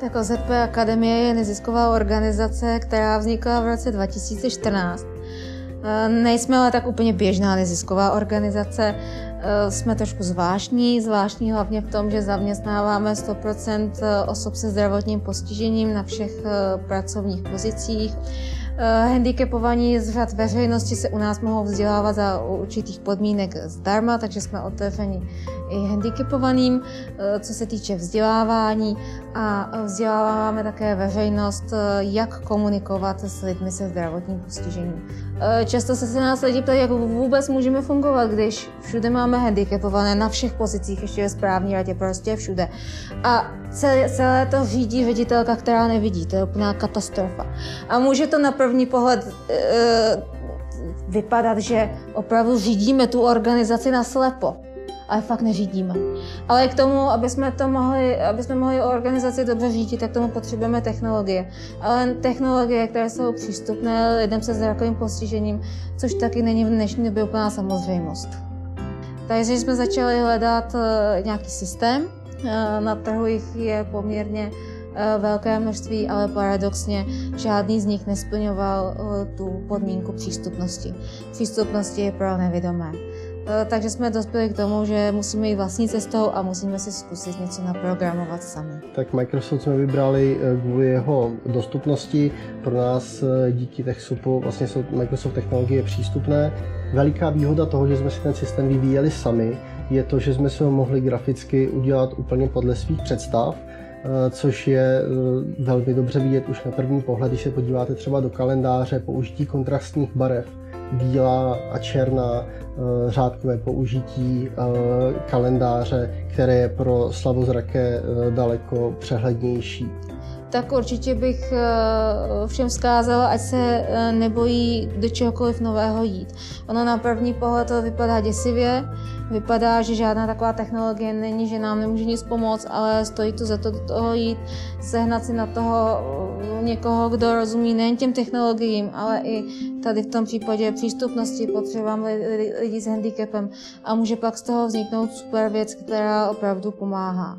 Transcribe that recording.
Tak OZP Akademie je nezisková organizace, která vznikla v roce 2014. Nejsme ale tak úplně běžná nezisková organizace, jsme trošku zvláštní hlavně v tom, že zaměstnáváme 100% osob se zdravotním postižením na všech pracovních pozicích. Handicapovaní z řad veřejnosti se u nás mohou vzdělávat za určitých podmínek zdarma, takže jsme otevřeni i handicapovaným, co se týče vzdělávání, a vzděláváme také veřejnost, jak komunikovat s lidmi se zdravotním postižením. Často se nás lidi ptají, jak vůbec můžeme fungovat, když všude máme handicapované, na všech pozicích, ještě ve správní radě, prostě všude. A celé to řídí ředitelka, která nevidí, to je úplná katastrofa. A může to na první pohled vypadat, že opravdu řídíme tu organizaci naslepo, ale fakt neřídíme. Ale k tomu, aby jsme mohli organizaci dobře řídit, tak tomu potřebujeme technologie. Ale technologie, které jsou přístupné lidem se zrakovým postižením, což taky není v dnešní době úplná samozřejmost. Takže jsme začali hledat nějaký systém. Na trhu jich je poměrně velké množství, ale paradoxně žádný z nich nesplňoval tu podmínku přístupnosti. Přístupnosti je pro nevidomé. Takže jsme dospěli k tomu, že musíme jít vlastní cestou a musíme si zkusit něco naprogramovat sami. Tak Microsoft jsme vybrali kvůli jeho dostupnosti. Pro nás díky TechSupu vlastně jsou Microsoft technologie přístupné. Veliká výhoda toho, že jsme si ten systém vyvíjeli sami, je to, že jsme si ho mohli graficky udělat úplně podle svých představ, což je velmi dobře vidět už na první pohled, když se podíváte třeba do kalendáře, použití kontrastních barev, bílá a černá, řádkové použití kalendáře, které je pro slabozraké daleko přehlednější. Tak určitě bych všem vzkázala, ať se nebojí do čehokoliv nového jít. Ono na první pohled to vypadá děsivě, vypadá, že žádná taková technologie není, že nám nemůže nic pomoct, ale stojí to za to do toho jít, sehnat si na toho někoho, kdo rozumí nejen těm technologiím, ale i tady v tom případě přístupnosti potřebám lidí s handicapem, a může pak z toho vzniknout super věc, která opravdu pomáhá.